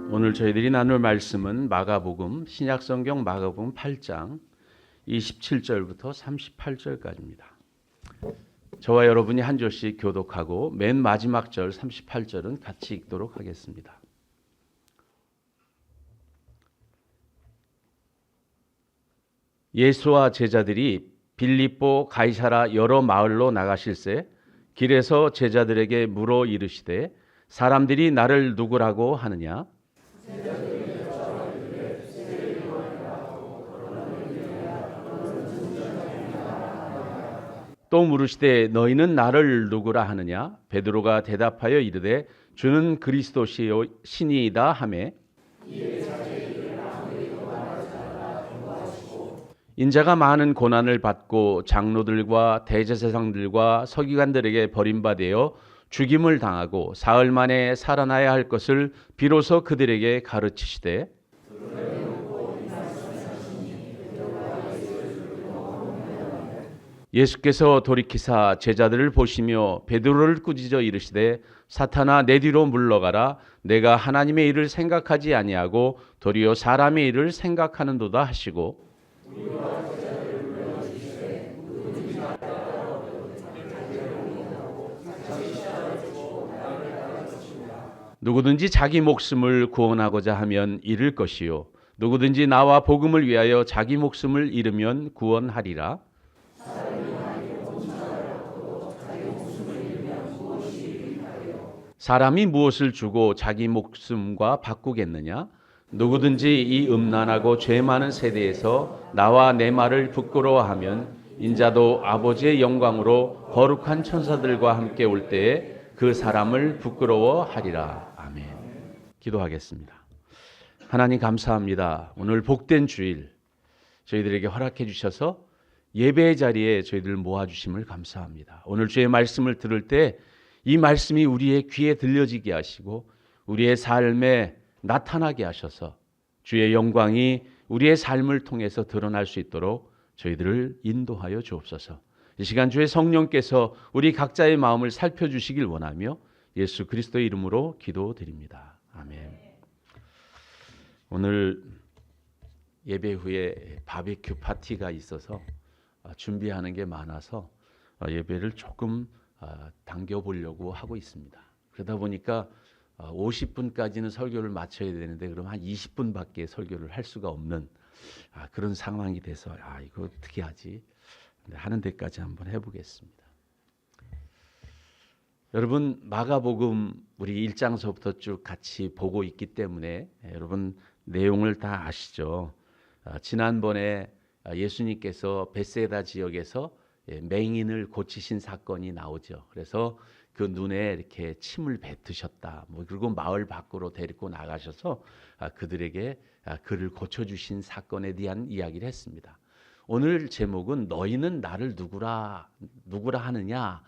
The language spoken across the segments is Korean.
오늘 저희들이 나눌 말씀은 마가복음, 신약성경 마가복음 8장 27절부터 38절까지입니다. 저와 여러분이 한 절씩 교독하고 맨 마지막 절 38절은 같이 읽도록 하겠습니다. 예수와 제자들이 빌립보 가이사라 여러 마을로 나가실새 길에서 제자들에게 물어 이르시되 사람들이 나를 누구라고 하느냐? 또 물으시되 너희는 나를 누구라 하느냐? 베드로가 대답하여 이르되 주는 그리스도시요 신이이다 하매 인자가 많은 고난을 받고 장로들과 대제사장들과 서기관들에게 버림받아 죽임을 당하고 사흘 만에 살아나야 할 것을 비로소 그들에게 가르치시되 예수께서 돌이키사 제자들을 보시며 베드로를 꾸짖어 이르시되 사탄아 내 뒤로 물러가라 내가 하나님의 일을 생각하지 아니하고 도리어 사람의 일을 생각하는도다 하시고 누구든지 자기 목숨을 구원하고자 하면 잃을 것이요 누구든지 나와 복음을 위하여 자기 목숨을 잃으면 구원하리라. 사람이 무엇을 주고 자기 목숨과 바꾸겠느냐? 누구든지 이 음란하고 죄 많은 세대에서 나와 내 말을 부끄러워하면 인자도 아버지의 영광으로 거룩한 천사들과 함께 올 때에 그 사람을 부끄러워하리라. 아멘. 기도하겠습니다. 하나님 감사합니다. 오늘 복된 주일 저희들에게 허락해 주셔서 예배의 자리에 저희들 모아주심을 감사합니다. 오늘 주의 말씀을 들을 때 이 말씀이 우리의 귀에 들려지게 하시고 우리의 삶에 나타나게 하셔서 주의 영광이 우리의 삶을 통해서 드러날 수 있도록 저희들을 인도하여 주옵소서. 이 시간 주의 성령께서 우리 각자의 마음을 살펴주시길 원하며 예수 그리스도의 이름으로 기도드립니다. 아멘. 오늘 예배 후에 바비큐 파티가 있어서 준비하는 게 많아서 예배를 조금 당겨보려고 하고 있습니다. 그러다 보니까 50분까지는 설교를 마쳐야 되는데 그럼 한 20분밖에 설교를 할 수가 없는 그런 상황이 돼서 이거 어떻게 하지? 하는 데까지 한번 해보겠습니다. 여러분 마가복음 우리 1장서부터 쭉 같이 보고 있기 때문에 여러분 내용을 다 아시죠? 지난번에 예수님께서 벳세다 지역에서 맹인을 고치신 사건이 나오죠. 그래서 그 눈에 이렇게 침을 뱉으셨다. 그리고 마을 밖으로 데리고 나가셔서 그들에게 그를 고쳐주신 사건에 대한 이야기를 했습니다. 오늘 제목은 너희는 나를 누구라 하느냐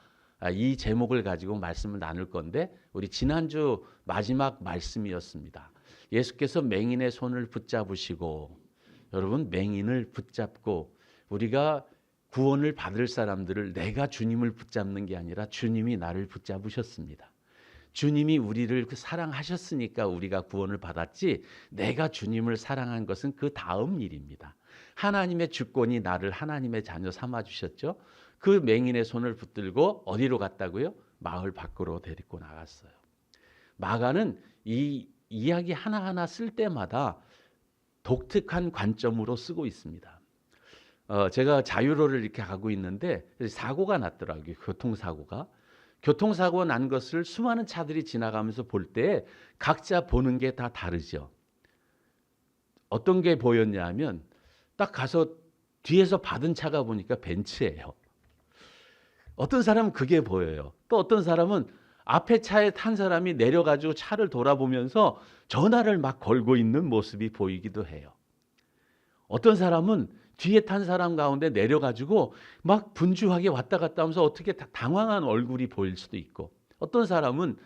이 제목을 가지고 말씀을 나눌 건데 우리 지난주 마지막 말씀이었습니다. 예수께서 맹인의 손을 붙잡으시고 여러분 맹인을 붙잡고 우리가 구원을 받을 사람들을 내가 주님을 붙잡는 게 아니라 주님이 나를 붙잡으셨습니다. 주님이 우리를 사랑하셨으니까 우리가 구원을 받았지 내가 주님을 사랑한 것은 그 다음 일입니다. 하나님의 주권이 나를 하나님의 자녀 삼아주셨죠. 그 맹인의 손을 붙들고 어디로 갔다고요? 마을 밖으로 데리고 나갔어요. 마가는 이 이야기 하나하나 쓸 때마다 독특한 관점으로 쓰고 있습니다. 제가 자유로를 이렇게 가고 있는데 사고가 났더라고요. 교통사고가 난 것을 수많은 차들이 지나가면서 볼 때 각자 보는 게 다 다르죠. 어떤 게 보였냐 하면 딱 가서 뒤에서 받은 차가 보니까 벤츠예요. 어떤 사람은 그게 보여요. 또 어떤 사람은 앞에 차에 탄 사람이 내려가지고 차를 돌아보면서 전화를 막 걸고 있는 모습이 보이기도 해요. 어떤 사람은 뒤에 탄 사람 가운데 내려가지고 막 분주하게 왔다 갔다 하면서 어떻게 당황한 얼굴이 보일 수도 있고 어떤 사람은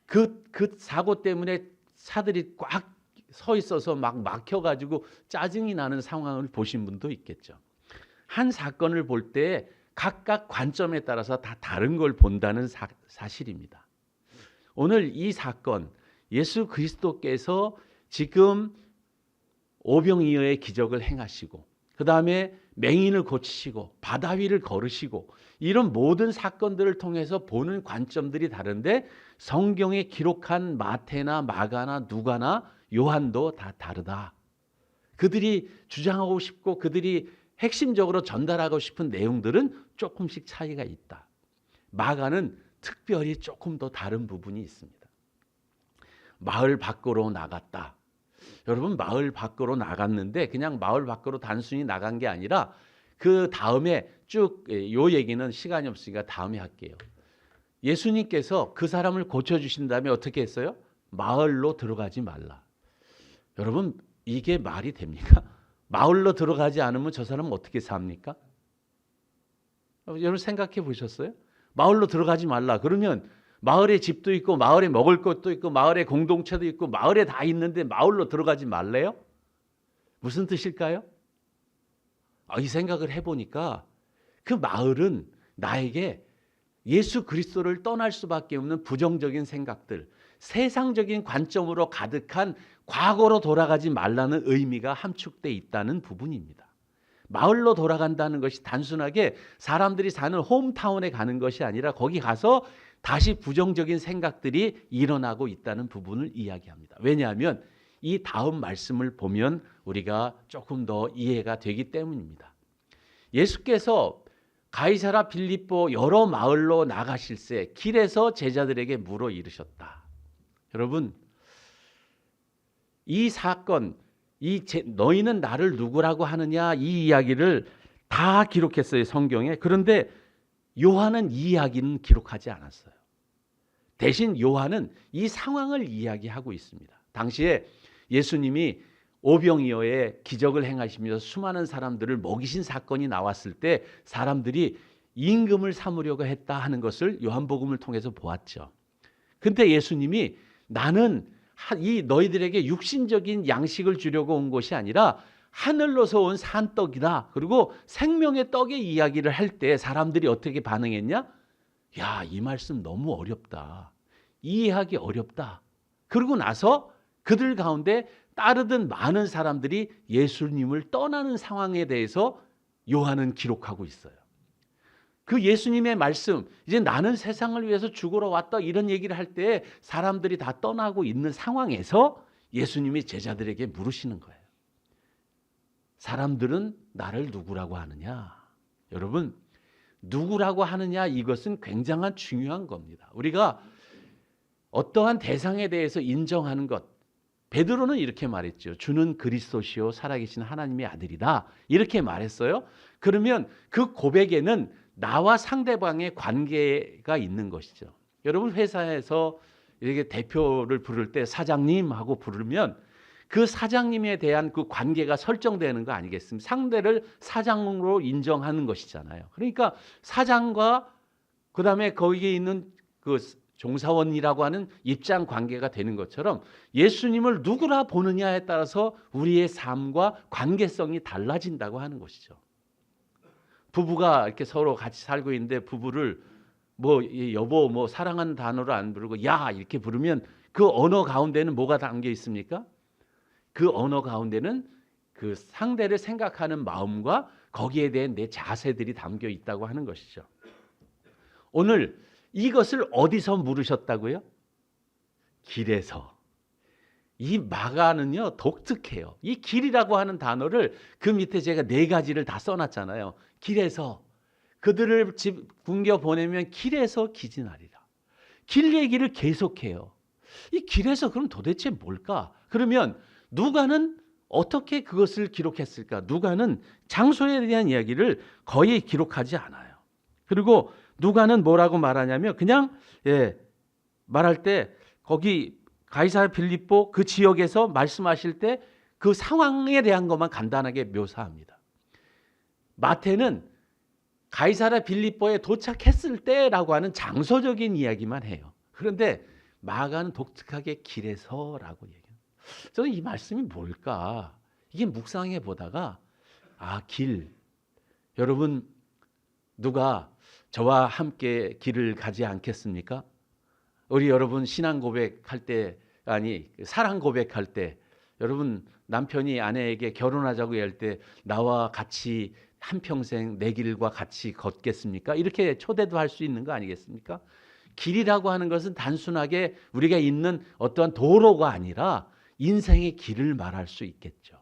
그 사고 때문에 차들이 꽉 서 있어서 막 막혀가지고 짜증이 나는 상황을 보신 분도 있겠죠. 한 사건을 볼 때 각각 관점에 따라서 다 다른 걸 본다는 사실입니다. 오늘 이 사건 예수 그리스도께서 지금 오병이어의 기적을 행하시고 그 다음에 맹인을 고치시고 바다 위를 걸으시고 이런 모든 사건들을 통해서 보는 관점들이 다른데 성경에 기록한 마태나 마가나 누가나 요한도 다 다르다. 그들이 주장하고 싶고 그들이 핵심적으로 전달하고 싶은 내용들은 조금씩 차이가 있다. 마가는 특별히 조금 더 다른 부분이 있습니다. 마을 밖으로 나갔다. 여러분, 마을 밖으로 나갔는데 그냥 마을 밖으로 단순히 나간 게 아니라 그 다음에 쭉 요 얘기는 시간이 없으니까 다음에 할게요. 예수님께서 그 사람을 고쳐주신 다음에 어떻게 했어요? 마을로 들어가지 말라. 여러분, 이게 말이 됩니까? 마을로 들어가지 않으면 저 사람은 어떻게 삽니까? 여러분 생각해 보셨어요? 마을로 들어가지 말라. 그러면 마을에 집도 있고 마을에 먹을 것도 있고 마을에 공동체도 있고 마을에 다 있는데 마을로 들어가지 말래요? 무슨 뜻일까요? 이 생각을 해보니까 그 마을은 나에게 예수 그리스도를 떠날 수밖에 없는 부정적인 생각들, 세상적인 관점으로 가득한 과거로 돌아가지 말라는 의미가 함축되어 있다는 부분입니다. 마을로 돌아간다는 것이 단순하게 사람들이 사는 홈타운에 가는 것이 아니라 거기 가서 다시 부정적인 생각들이 일어나고 있다는 부분을 이야기합니다. 왜냐하면 이 다음 말씀을 보면 우리가 조금 더 이해가 되기 때문입니다. 예수께서 가이사라 빌립보 여러 마을로 나가실새 길에서 제자들에게 물어 이르셨다. 여러분, 이 사건, 너희는 나를 누구라고 하느냐 이 이야기를 다 기록했어요, 성경에. 그런데 요한은 이 이야기는 기록하지 않았어요. 대신 요한은 이 상황을 이야기하고 있습니다. 당시에 예수님이 오병이어의 기적을 행하시면서 수많은 사람들을 먹이신 사건이 나왔을 때 사람들이 임금을 삼으려고 했다 하는 것을 요한복음을 통해서 보았죠. 근데 예수님이 나는 이 너희들에게 육신적인 양식을 주려고 온 것이 아니라 하늘로서 온 산떡이다. 그리고 생명의 떡의 이야기를 할 때 사람들이 어떻게 반응했냐? 야, 이 말씀 너무 어렵다. 이해하기 어렵다. 그러고 나서 그들 가운데 따르던 많은 사람들이 예수님을 떠나는 상황에 대해서 요한은 기록하고 있어요. 그 예수님의 말씀, 이제 나는 세상을 위해서 죽으러 왔다 이런 얘기를 할 때 사람들이 다 떠나고 있는 상황에서 예수님이 제자들에게 물으시는 거예요. 사람들은 나를 누구라고 하느냐? 여러분, 누구라고 하느냐 이것은 굉장한 중요한 겁니다. 우리가 어떠한 대상에 대해서 인정하는 것, 베드로는 이렇게 말했죠. 주는 그리스도시요 살아계신 하나님의 아들이다. 이렇게 말했어요. 그러면 그 고백에는 나와 상대방의 관계가 있는 것이죠. 여러분 회사에서 이렇게 대표를 부를 때 사장님 하고 부르면 그 사장님에 대한 그 관계가 설정되는 거 아니겠습니까? 상대를 사장으로 인정하는 것이잖아요. 그러니까 사장과 그다음에 거기에 있는 그 종사원이라고 하는 입장 관계가 되는 것처럼 예수님을 누구라 보느냐에 따라서 우리의 삶과 관계성이 달라진다고 하는 것이죠. 부부가 이렇게 서로 같이 살고 있는데 부부를 뭐 여보 뭐 사랑하는 단어로 안 부르고 야 이렇게 부르면 그 언어 가운데는 뭐가 담겨 있습니까? 그 언어 가운데는 그 상대를 생각하는 마음과 거기에 대한 내 자세들이 담겨 있다고 하는 것이죠. 오늘 이것을 어디서 물으셨다고요? 길에서. 이 마가는요 독특해요. 이 길이라고 하는 단어를 그 밑에 제가 4가지를 다 써놨잖아요. 길에서 그들을 집 굶겨 보내면 길에서 기진하리라. 길 얘기를 계속해요. 이 길에서 그럼 도대체 뭘까? 그러면 누가는 어떻게 그것을 기록했을까? 누가는 장소에 대한 이야기를 거의 기록하지 않아요. 그리고 누가는 뭐라고 말하냐면 그냥 말할 때 거기 가이사라 빌립보 그 지역에서 말씀하실 때 그 상황에 대한 것만 간단하게 묘사합니다. 마태는 가이사라 빌립보에 도착했을 때라고 하는 장소적인 이야기만 해요. 그런데 마가는 독특하게 길에서라고 얘기해요. 저는 이 말씀이 뭘까? 이게 묵상해 보다가 길. 여러분 누가 저와 함께 길을 가지 않겠습니까? 우리 여러분 신앙 고백할 때 사랑 고백할 때 여러분 남편이 아내에게 결혼하자고 할 때 나와 같이 한평생 내 길과 같이 걷겠습니까? 이렇게 초대도 할 수 있는 거 아니겠습니까? 길이라고 하는 것은 단순하게 우리가 있는 어떠한 도로가 아니라 인생의 길을 말할 수 있겠죠.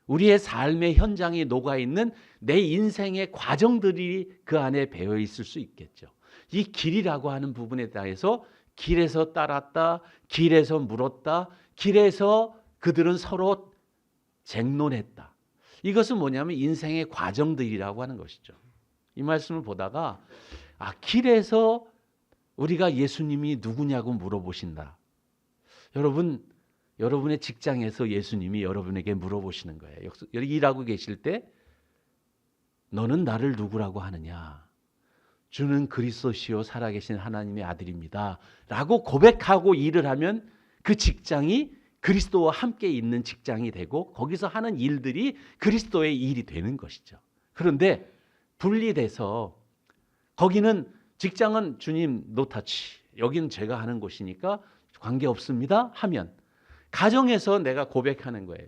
우리의 삶의 현장이 녹아있는 내 인생의 과정들이 그 안에 배어 있을 수 있겠죠. 이 길이라고 하는 부분에 대해서 길에서 따랐다, 길에서 물었다, 길에서 그들은 서로 쟁론했다. 이것은 뭐냐면 인생의 과정들이라고 하는 것이죠. 이 말씀을 보다가 길에서 우리가 예수님이 누구냐고 물어보신다. 여러분의 직장에서 예수님이 여러분에게 물어보시는 거예요. 여기 일하고 계실 때 너는 나를 누구라고 하느냐? 주는 그리스도시요 살아계신 하나님의 아들입니다. 라고 고백하고 일을 하면 그 직장이 그리스도와 함께 있는 직장이 되고 거기서 하는 일들이 그리스도의 일이 되는 것이죠. 그런데 분리돼서 거기는 직장은 주님 노타치, 여기는 제가 하는 곳이니까 관계없습니다 하면 가정에서 내가 고백하는 거예요.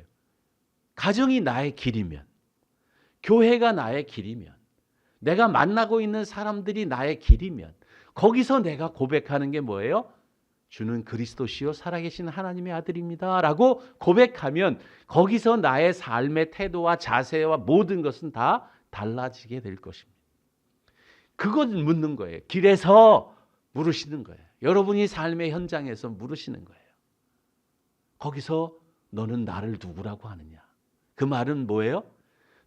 가정이 나의 길이면, 교회가 나의 길이면, 내가 만나고 있는 사람들이 나의 길이면 거기서 내가 고백하는 게 뭐예요? 주는 그리스도시요 살아계신 하나님의 아들입니다 라고 고백하면 거기서 나의 삶의 태도와 자세와 모든 것은 다 달라지게 될 것입니다. 그것 묻는 거예요. 길에서 물으시는 거예요. 여러분이 삶의 현장에서 물으시는 거예요. 거기서 너는 나를 누구라고 하느냐? 그 말은 뭐예요?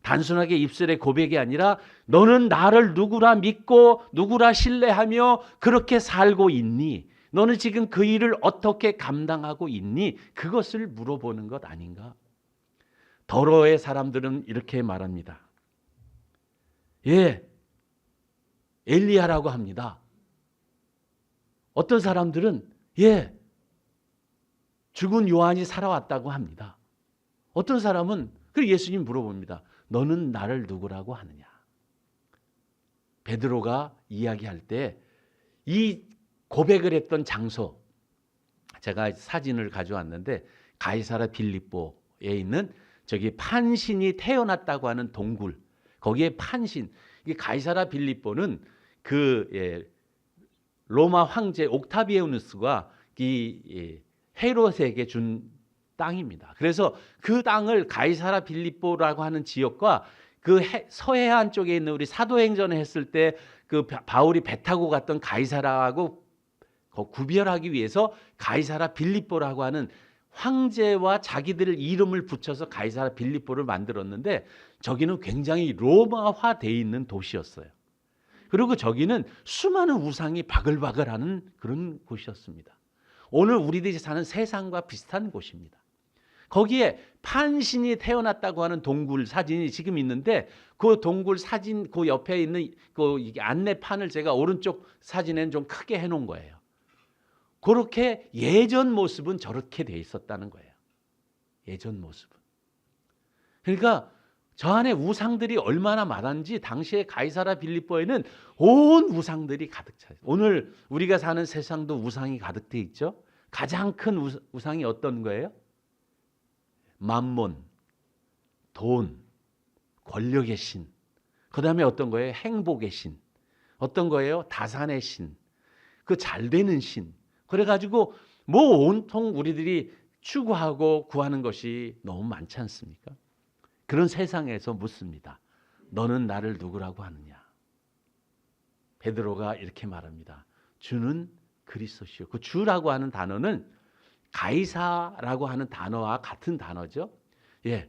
단순하게 입술의 고백이 아니라 너는 나를 누구라 믿고 누구라 신뢰하며 그렇게 살고 있니? 너는 지금 그 일을 어떻게 감당하고 있니? 그것을 물어보는 것 아닌가? 더러의 사람들은 이렇게 말합니다. 예, 엘리야라고 합니다. 어떤 사람들은 예, 죽은 요한이 살아왔다고 합니다. 어떤 사람은 그 예수님 물어봅니다. 너는 나를 누구라고 하느냐? 베드로가 이야기할 때 이 고백을 했던 장소, 제가 사진을 가져왔는데 가이사랴 빌립보에 있는 저기 판신이 태어났다고 하는 동굴, 거기에 판신, 이 가이사랴 빌립보는 그 로마 황제 옥타비아누스가 이 헤롯에게 준 땅입니다. 그래서 그 땅을 가이사랴 빌립보라고 하는 지역과 그 서해안 쪽에 있는 우리 사도행전을 했을 때 그 바울이 배 타고 갔던 가이사랴하고 구별하기 위해서 가이사랴 빌립보라고 하는 황제와 자기들 이름을 붙여서 가이사랴 빌립보를 만들었는데 저기는 굉장히 로마화되어 있는 도시였어요. 그리고 저기는 수많은 우상이 바글바글하는 그런 곳이었습니다. 오늘 우리들이 사는 세상과 비슷한 곳입니다. 거기에 판신이 태어났다고 하는 동굴 사진이 지금 있는데 그 동굴 사진 그 옆에 있는 그 안내판을 제가 오른쪽 사진에는 좀 크게 해놓은 거예요. 그렇게 예전 모습은 저렇게 돼 있었다는 거예요. 예전 모습은. 그러니까 저 안에 우상들이 얼마나 많은지 당시에 가이사랴 빌립보에는 온 우상들이 가득 차 있어요. 오늘 우리가 사는 세상도 우상이 가득 돼 있죠. 가장 큰 우상이 어떤 거예요? 만몬, 돈, 권력의 신. 그 다음에 어떤 거예요? 행복의 신. 어떤 거예요? 다산의 신. 그 잘되는 신. 그래가지고 뭐 온통 우리들이 추구하고 구하는 것이 너무 많지 않습니까? 그런 세상에서 묻습니다. 너는 나를 누구라고 하느냐? 베드로가 이렇게 말합니다. 주는 그리스도시요. 그 주라고 하는 단어는 가이사라고 하는 단어와 같은 단어죠. 예.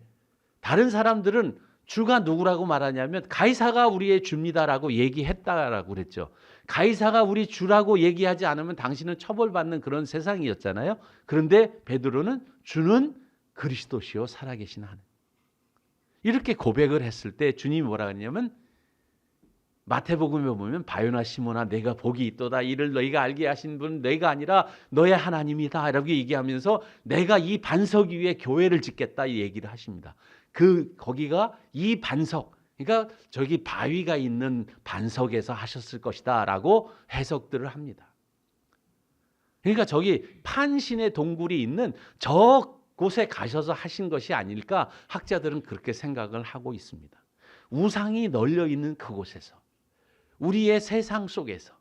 다른 사람들은 주가 누구라고 말하냐면 가이사가 우리의 주입니다라고 얘기했다라고 그랬죠. 가이사가 우리 주라고 얘기하지 않으면 당신은 처벌받는 그런 세상이었잖아요. 그런데 베드로는 주는 그리스도시요 살아계신 하나님. 이렇게 고백을 했을 때 주님이 뭐라 하냐면 마태복음에 보면 바요나 시몬아 내가 복이 있도다 이를 너희가 알게 하신 분은 너희가 아니라 너의 하나님이다 라고 얘기하면서 내가 이 반석 위에 교회를 짓겠다 이 얘기를 하십니다. 거기가 이 반석, 그러니까 저기 바위가 있는 반석에서 하셨을 것이다 라고 해석들을 합니다. 그러니까 저기 판신의 동굴이 있는 저 곳에 가셔서 하신 것이 아닐까 학자들은 그렇게 생각을 하고 있습니다. 우상이 널려 있는 그곳에서, 우리의 세상 속에서,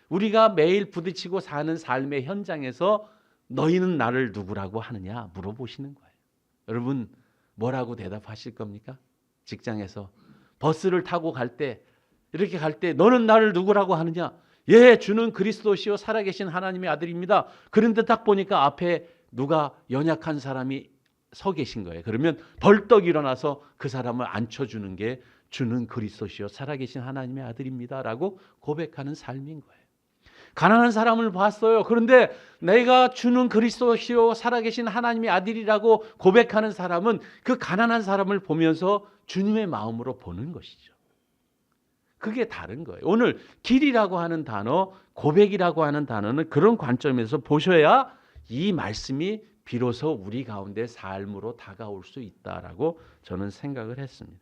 우리가 매일 부딪히고 사는 삶의 현장에서 너희는 나를 누구라고 하느냐 물어보시는 거예요. 여러분 뭐라고 대답하실 겁니까? 직장에서 버스를 타고 갈 때, 이렇게 갈 때 너는 나를 누구라고 하느냐? 예, 주는 그리스도시요 살아계신 하나님의 아들입니다. 그런데 딱 보니까 앞에 누가 연약한 사람이 서 계신 거예요. 그러면 벌떡 일어나서 그 사람을 앉혀주는 게 주는 그리스도시요 살아계신 하나님의 아들입니다 라고 고백하는 삶인 거예요. 가난한 사람을 봤어요. 그런데 내가 주는 그리스도시요 살아계신 하나님의 아들이라고 고백하는 사람은 그 가난한 사람을 보면서 주님의 마음으로 보는 것이죠. 그게 다른 거예요. 오늘 길이라고 하는 단어, 고백이라고 하는 단어는 그런 관점에서 보셔야 이 말씀이 비로소 우리 가운데 삶으로 다가올 수 있다라고 저는 생각을 했습니다.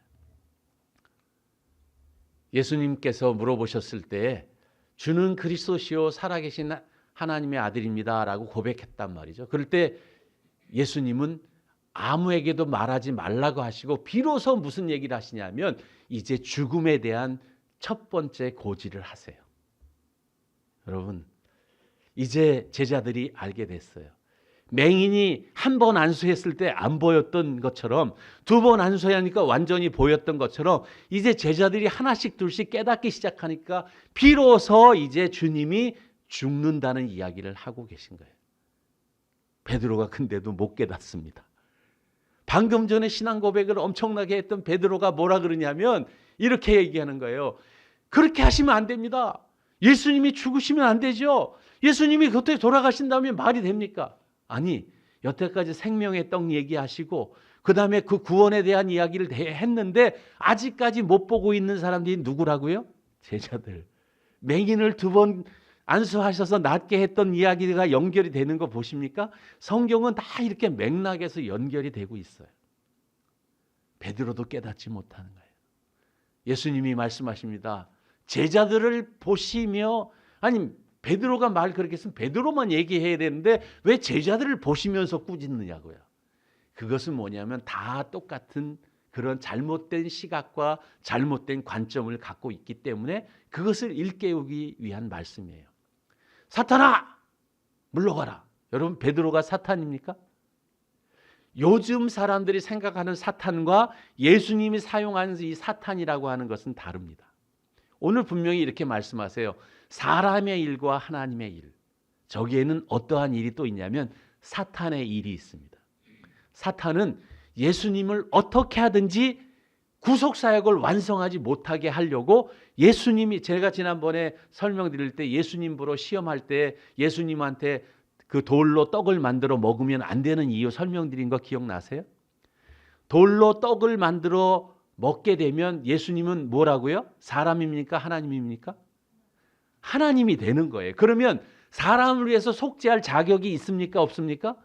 예수님께서 물어보셨을 때 주는 그리스도시요 살아계신 하나님의 아들입니다라고 고백했단 말이죠. 그럴 때 예수님은 아무에게도 말하지 말라고 하시고 비로소 무슨 얘기를 하시냐면 이제 죽음에 대한 첫 번째 고지를 하세요. 여러분 이제 제자들이 알게 됐어요. 맹인이 한 번 안수했을 때 안 보였던 것처럼 두 번 안수하니까 완전히 보였던 것처럼 이제 제자들이 하나씩 둘씩 깨닫기 시작하니까 비로소 이제 주님이 죽는다는 이야기를 하고 계신 거예요. 베드로가 근데도 못 깨닫습니다. 방금 전에 신앙 고백을 엄청나게 했던 베드로가 뭐라 그러냐면 이렇게 얘기하는 거예요. 그렇게 하시면 안 됩니다. 예수님이 죽으시면 안 되죠. 예수님이 그때 돌아가신다면 말이 됩니까? 아니, 여태까지 생명의 떡 얘기하시고 그 다음에 그 구원에 대한 이야기를 했는데 아직까지 못 보고 있는 사람들이 누구라고요? 제자들. 맹인을 두 번 안수하셔서 낫게 했던 이야기가 연결이 되는 거 보십니까? 성경은 다 이렇게 맥락에서 연결이 되고 있어요. 베드로도 깨닫지 못하는 거예요. 예수님이 말씀하십니다. 제자들을 보시며, 아니 베드로가 말 그렇게 했으면 베드로만 얘기해야 되는데 왜 제자들을 보시면서 꾸짖느냐고요. 그것은 뭐냐면 다 똑같은 그런 잘못된 시각과 잘못된 관점을 갖고 있기 때문에 그것을 일깨우기 위한 말씀이에요. 사탄아 물러가라. 여러분 베드로가 사탄입니까? 요즘 사람들이 생각하는 사탄과 예수님이 사용하는 이 사탄이라고 하는 것은 다릅니다. 오늘 분명히 이렇게 말씀하세요. 사람의 일과 하나님의 일. 저기에는 어떠한 일이 또 있냐면 사탄의 일이 있습니다. 사탄은 예수님을 어떻게 하든지 구속사역을 완성하지 못하게 하려고 예수님이, 제가 지난번에 설명드릴 때 예수님 보러 시험할 때 예수님한테 그 돌로 떡을 만들어 먹으면 안 되는 이유 설명드린 거 기억나세요? 돌로 떡을 만들어 먹게 되면 예수님은 뭐라고요? 사람입니까? 하나님입니까? 하나님이 되는 거예요. 그러면 사람을 위해서 속죄할 자격이 있습니까? 없습니까?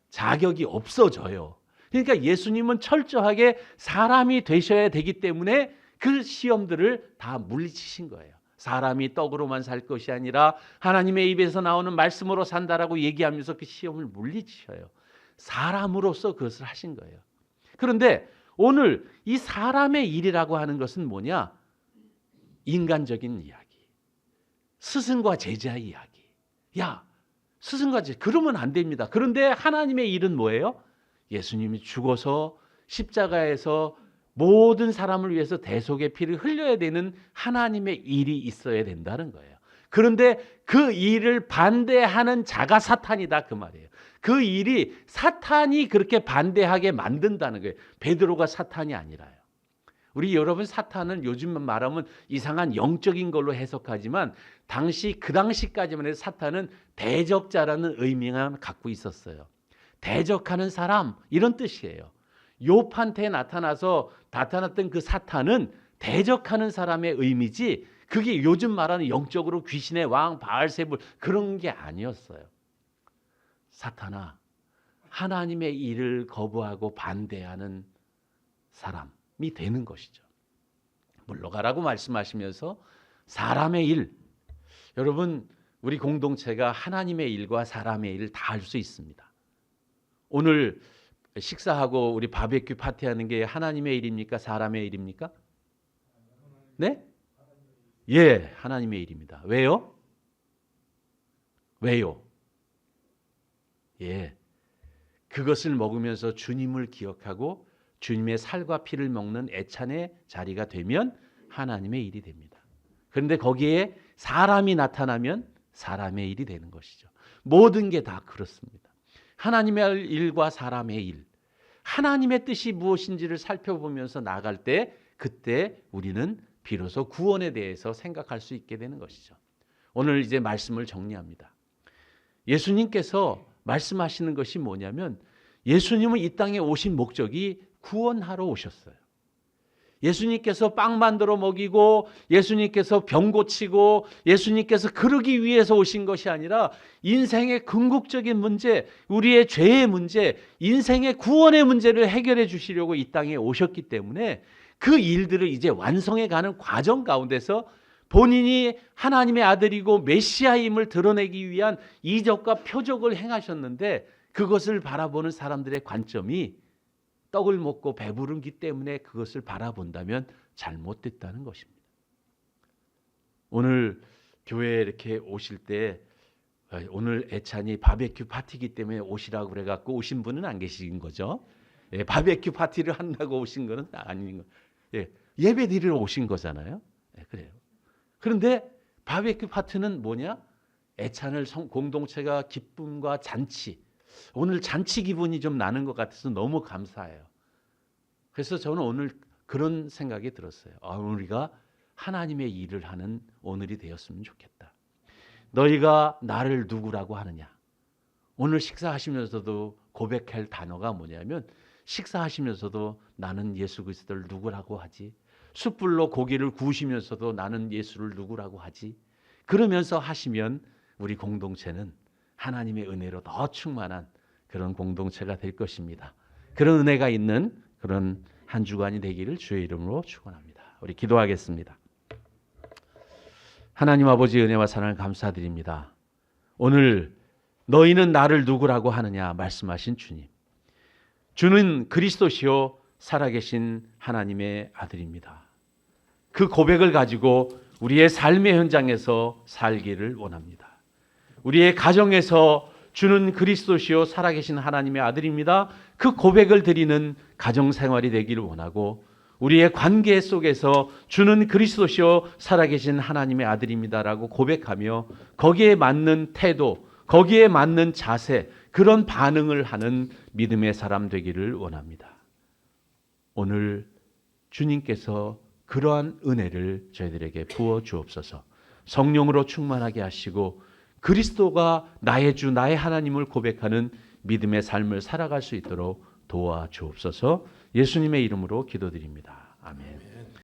자격이 없어져요. 그러니까 예수님은 철저하게 사람이 되셔야 되기 때문에 그 시험들을 다 물리치신 거예요. 사람이 떡으로만 살 것이 아니라 하나님의 입에서 나오는 말씀으로 산다라고 얘기하면서 그 시험을 물리치셔요. 사람으로서 그것을 하신 거예요. 그런데 오늘 이 사람의 일이라고 하는 것은 뭐냐? 인간적인 이야기. 스승과 제자의 이야기. 야, 스승과 제자 그러면 안 됩니다. 그런데 하나님의 일은 뭐예요? 예수님이 죽어서 십자가에서 모든 사람을 위해서 대속의 피를 흘려야 되는 하나님의 일이 있어야 된다는 거예요. 그런데 그 일을 반대하는 자가 사탄이다 그 말이에요. 그 일이 사탄이 그렇게 반대하게 만든다는 거예요. 베드로가 사탄이 아니라요. 우리 여러분 사탄은 요즘 말하면 이상한 영적인 걸로 해석하지만 그 당시까지만 해도 사탄은 대적자라는 의미만 갖고 있었어요. 대적하는 사람 이런 뜻이에요. 욥한테 나타났던 그 사탄은 대적하는 사람의 의미지 그게 요즘 말하는 영적으로 귀신의 왕 바알세불 그런 게 아니었어요. 사탄아, 하나님의 일을 거부하고 반대하는 사람이 되는 것이죠. 물러가라고 말씀하시면서 사람의 일, 여러분 우리 공동체가 하나님의 일과 사람의 일을 다 할 수 있습니다. 오늘 식사하고 우리 바베큐 파티하는 게 하나님의 일입니까? 사람의 일입니까? 네? 예, 하나님의 일입니다. 왜요? 왜요? 예, 그것을 먹으면서 주님을 기억하고 주님의 살과 피를 먹는 애찬의 자리가 되면 하나님의 일이 됩니다. 그런데 거기에 사람이 나타나면 사람의 일이 되는 것이죠. 모든 게 다 그렇습니다. 하나님의 일과 사람의 일, 하나님의 뜻이 무엇인지를 살펴보면서 나갈 때 그때 우리는 비로소 구원에 대해서 생각할 수 있게 되는 것이죠. 오늘 이제 말씀을 정리합니다. 예수님께서 말씀하시는 것이 뭐냐면 예수님은 이 땅에 오신 목적이 구원하러 오셨어요. 예수님께서 빵 만들어 먹이고 예수님께서 병 고치고 예수님께서 그러기 위해서 오신 것이 아니라 인생의 궁극적인 문제, 우리의 죄의 문제, 인생의 구원의 문제를 해결해 주시려고 이 땅에 오셨기 때문에 그 일들을 이제 완성해 가는 과정 가운데서 본인이 하나님의 아들이고 메시아임을 드러내기 위한 이적과 표적을 행하셨는데 그것을 바라보는 사람들의 관점이 떡을 먹고 배부른기 때문에 그것을 바라본다면 잘못됐다는 것입니다. 오늘 교회에 이렇게 오실 때 오늘 애찬이 바베큐 파티이기 때문에 오시라고 그래갖고 오신 분은 안 계신 거죠. 예, 바베큐 파티를 한다고 오신 거는 아닌 거. 예, 예배 드리러 오신 거잖아요. 예, 그래요. 그런데 바베큐 파티는 뭐냐? 애찬을 공동체가 기쁨과 잔치. 오늘 잔치 기분이 좀 나는 것 같아서 너무 감사해요. 그래서 저는 오늘 그런 생각이 들었어요. 우리가 하나님의 일을 하는 오늘이 되었으면 좋겠다. 너희가 나를 누구라고 하느냐? 오늘 식사하시면서도 고백할 단어가 뭐냐면 식사하시면서도 나는 예수 그리스도를 누구라고 하지? 숯불로 고기를 구우시면서도 나는 예수를 누구라고 하지? 그러면서 하시면 우리 공동체는 하나님의 은혜로 더 충만한 그런 공동체가 될 것입니다. 그런 은혜가 있는 그런 한 주간이 되기를 주의 이름으로 축원합니다. 우리 기도하겠습니다. 하나님 아버지 은혜와 사랑을 감사드립니다. 오늘 너희는 나를 누구라고 하느냐 말씀하신 주님. 주는 그리스도시요 살아계신 하나님의 아들입니다. 그 고백을 가지고 우리의 삶의 현장에서 살기를 원합니다. 우리의 가정에서 주는 그리스도시요 살아계신 하나님의 아들입니다. 그 고백을 드리는 가정생활이 되기를 원하고 우리의 관계 속에서 주는 그리스도시요 살아계신 하나님의 아들입니다라고 고백하며 거기에 맞는 태도, 거기에 맞는 자세, 그런 반응을 하는 믿음의 사람 되기를 원합니다. 오늘 주님께서 그러한 은혜를 저희들에게 부어 주옵소서. 성령으로 충만하게 하시고 그리스도가 나의 주, 나의 하나님을 고백하는 믿음의 삶을 살아갈 수 있도록 도와 주옵소서. 예수님의 이름으로 기도드립니다. 아멘.